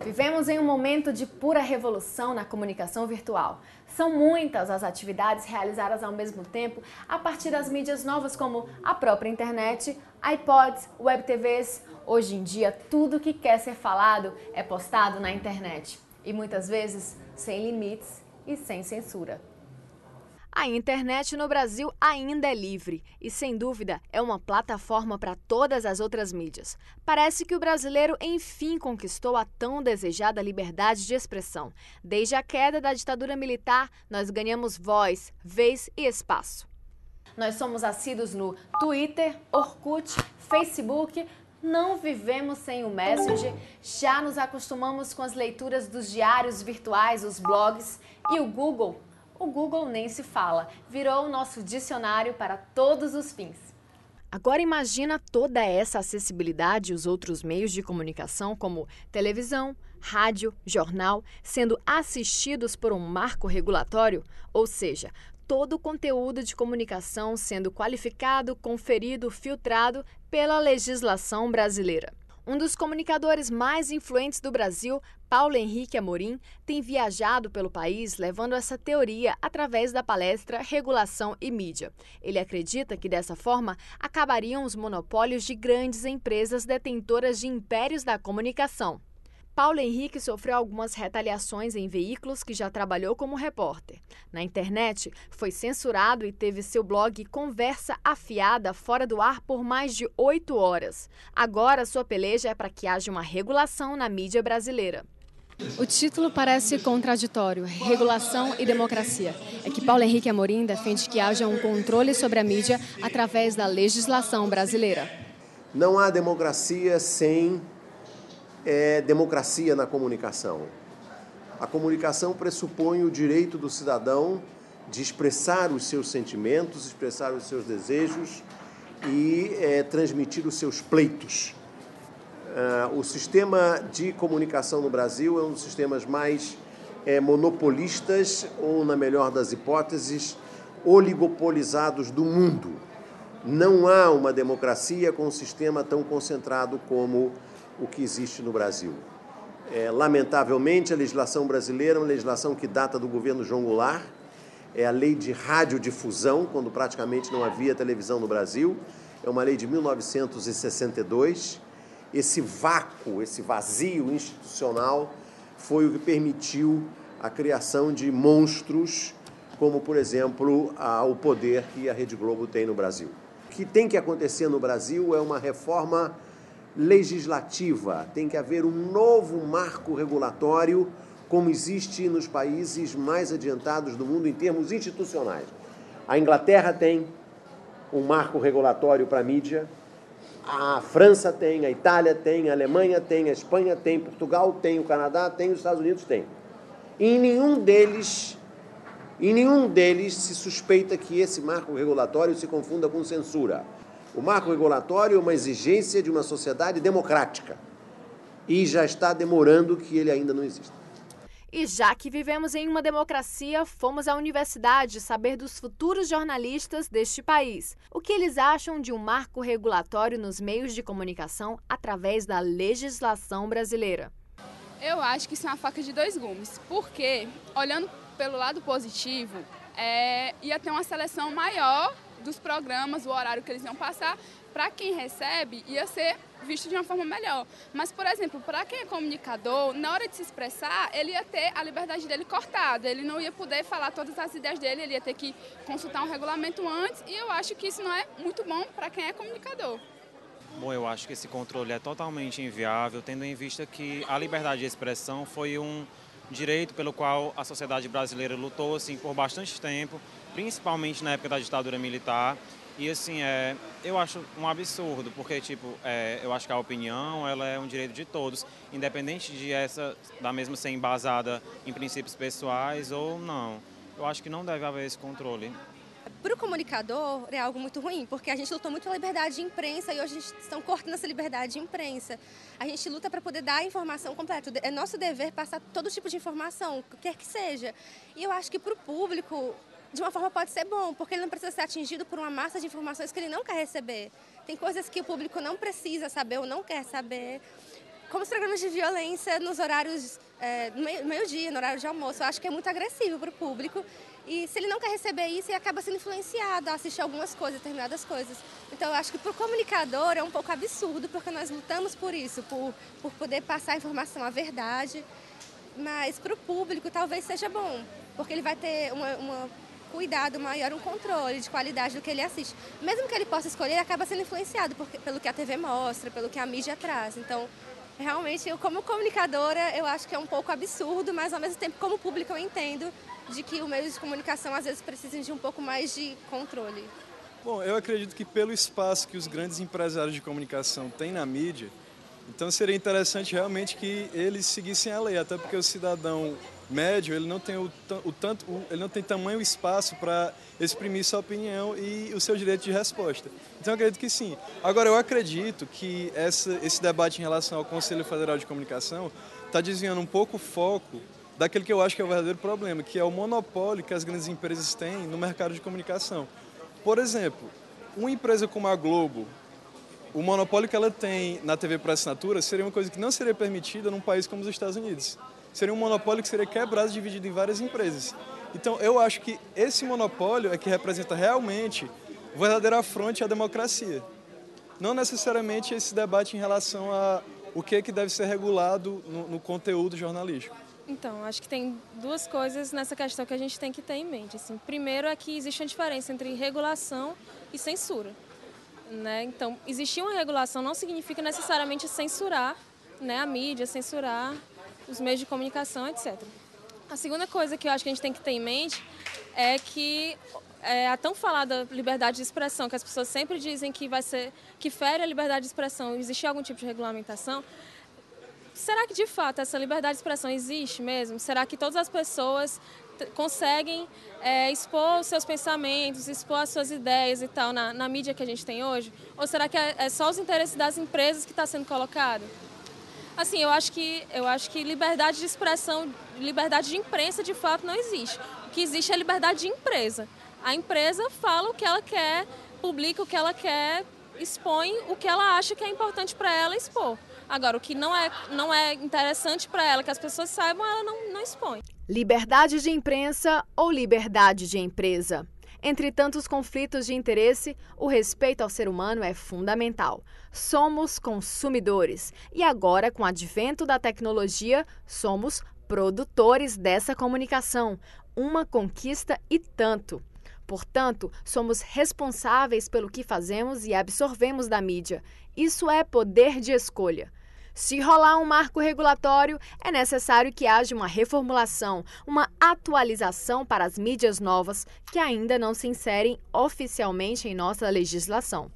Vivemos em um momento de pura revolução na comunicação virtual. São muitas as atividades realizadas ao mesmo tempo a partir das mídias novas como a própria internet, iPods, web TVs. Hoje em dia, tudo que quer ser falado é postado na internet e muitas vezes sem limites e sem censura. A internet no Brasil ainda é livre e, sem dúvida, é uma plataforma para todas as outras mídias. Parece que o brasileiro, enfim, conquistou a tão desejada liberdade de expressão. Desde a queda da ditadura militar, nós ganhamos voz, vez e espaço. Nós somos assíduos no Twitter, Orkut, Facebook. Não vivemos sem o Messenger, já nos acostumamos com as leituras dos diários virtuais, os blogs e o Google. O Google nem se fala, virou o nosso dicionário para todos os fins. Agora imagina toda essa acessibilidade e os outros meios de comunicação como televisão, rádio, jornal, sendo assistidos por um marco regulatório, ou seja, todo o conteúdo de comunicação sendo qualificado, conferido, filtrado pela legislação brasileira. Um dos comunicadores mais influentes do Brasil, Paulo Henrique Amorim, tem viajado pelo país levando essa teoria através da palestra Regulação e Mídia. Ele acredita que dessa forma acabariam os monopólios de grandes empresas detentoras de impérios da comunicação. Paulo Henrique sofreu algumas retaliações em veículos que já trabalhou como repórter. Na internet, foi censurado e teve seu blog Conversa Afiada fora do ar por mais de 8 horas. Agora, sua peleja é para que haja uma regulação na mídia brasileira. O título parece contraditório, regulação e democracia. É que Paulo Henrique Amorim defende que haja um controle sobre a mídia através da legislação brasileira. Não há democracia sem democracia na comunicação. A comunicação pressupõe o direito do cidadão de expressar os seus sentimentos, expressar os seus desejos e transmitir os seus pleitos. O sistema de comunicação no Brasil é um dos sistemas mais monopolistas ou, na melhor das hipóteses, oligopolizados do mundo. Não há uma democracia com um sistema tão concentrado como o que existe no Brasil. Lamentavelmente, a legislação brasileira é uma legislação que data do governo João Goulart, é a lei de radiodifusão, quando praticamente não havia televisão no Brasil, é uma lei de 1962. Esse vácuo, esse vazio institucional foi o que permitiu a criação de monstros, como, por exemplo, o poder que a Rede Globo tem no Brasil. O que tem que acontecer no Brasil é uma reforma legislativa, tem que haver um novo marco regulatório, como existe nos países mais adiantados do mundo em termos institucionais. A Inglaterra tem um marco regulatório para a mídia, a França tem, a Itália tem, a Alemanha tem, a Espanha tem, Portugal tem, o Canadá tem, os Estados Unidos tem. Em nenhum deles se suspeita que esse marco regulatório se confunda com censura. O marco regulatório é uma exigência de uma sociedade democrática e já está demorando que ele ainda não exista. E já que vivemos em uma democracia, fomos à universidade saber dos futuros jornalistas deste país. O que eles acham de um marco regulatório nos meios de comunicação através da legislação brasileira? Eu acho que isso é uma faca de dois gumes, porque, olhando pelo lado positivo, ia ter uma seleção maior dos programas, o horário que eles iam passar, para quem recebe, ia ser visto de uma forma melhor. Mas, por exemplo, para quem é comunicador, na hora de se expressar, ele ia ter a liberdade dele cortada, ele não ia poder falar todas as ideias dele, ele ia ter que consultar um regulamento antes, e eu acho que isso não é muito bom para quem é comunicador. Bom, eu acho que esse controle é totalmente inviável, tendo em vista que a liberdade de expressão foi um direito pelo qual a sociedade brasileira lutou assim, por bastante tempo, principalmente na época da ditadura militar. E assim, eu acho um absurdo, porque eu acho que a opinião ela é um direito de todos, independente da mesma ser embasada em princípios pessoais ou não. Eu acho que não deve haver esse controle. Para o comunicador é algo muito ruim, porque a gente lutou muito pela liberdade de imprensa e hoje a gente está cortando essa liberdade de imprensa. A gente luta para poder dar a informação completa. É nosso dever passar todo tipo de informação, quer que seja. E eu acho que para o público, de uma forma pode ser bom, porque ele não precisa ser atingido por uma massa de informações que ele não quer receber. Tem coisas que o público não precisa saber ou não quer saber. como os programas de violência nos horários, no meio-dia, no horário de almoço, eu acho que é muito agressivo para o público. E se ele não quer receber isso, ele acaba sendo influenciado a assistir algumas coisas, determinadas coisas. Então, eu acho que para o comunicador é um pouco absurdo, porque nós lutamos por isso, por poder passar a informação, a verdade. Mas para o público talvez seja bom, porque ele vai ter um cuidado maior, um controle de qualidade do que ele assiste. Mesmo que ele possa escolher, ele acaba sendo influenciado pelo que a TV mostra, pelo que a mídia traz. Então, realmente, eu como comunicadora, eu acho que é um pouco absurdo, mas ao mesmo tempo, como público, eu entendo de que o meio de comunicação às vezes precisa de um pouco mais de controle. Bom, eu acredito que pelo espaço que os grandes empresários de comunicação têm na mídia, então seria interessante realmente que eles seguissem a lei, até porque o cidadão médio ele não tem ele não tem tamanho e espaço para exprimir sua opinião e o seu direito de resposta. Então eu acredito que sim. Agora eu acredito que esse debate em relação ao Conselho Federal de Comunicação está desviando um pouco o foco daquele que eu acho que é o verdadeiro problema, que é o monopólio que as grandes empresas têm no mercado de comunicação. Por exemplo, uma empresa como a Globo, o monopólio que ela tem na TV por assinatura seria uma coisa que não seria permitida num país como os Estados Unidos. Seria um monopólio que seria quebrado e dividido em várias empresas. Então, eu acho que esse monopólio é que representa realmente o verdadeiro afronte à democracia. Não necessariamente esse debate em relação a o que deve ser regulado no conteúdo jornalístico. Então, acho que tem duas coisas nessa questão que a gente tem que ter em mente. Assim, primeiro é que existe uma diferença entre regulação e censura. Né? Então, existir uma regulação não significa necessariamente censurar, né, a mídia, censurar os meios de comunicação, etc. A segunda coisa que eu acho que a gente tem que ter em mente é que a tão falada liberdade de expressão, que as pessoas sempre dizem que fere a liberdade de expressão, existir algum tipo de regulamentação. Será que de fato essa liberdade de expressão existe mesmo? Será que todas as pessoas conseguem expor os seus pensamentos, expor as suas ideias e tal na mídia que a gente tem hoje? Ou será que é só os interesses das empresas que está sendo colocado? Assim, eu acho que liberdade de expressão, liberdade de imprensa de fato não existe. O que existe é liberdade de empresa. A empresa fala o que ela quer, publica o que ela quer, expõe o que ela acha que é importante para ela expor. Agora, o que não é interessante para ela que as pessoas saibam, ela não expõe. Liberdade de imprensa ou liberdade de empresa? Entre tantos conflitos de interesse, o respeito ao ser humano é fundamental. Somos consumidores e agora, com o advento da tecnologia, somos produtores dessa comunicação. Uma conquista e tanto. Portanto, somos responsáveis pelo que fazemos e absorvemos da mídia. Isso é poder de escolha. Se rolar um marco regulatório, é necessário que haja uma reformulação, uma atualização para as mídias novas que ainda não se inserem oficialmente em nossa legislação.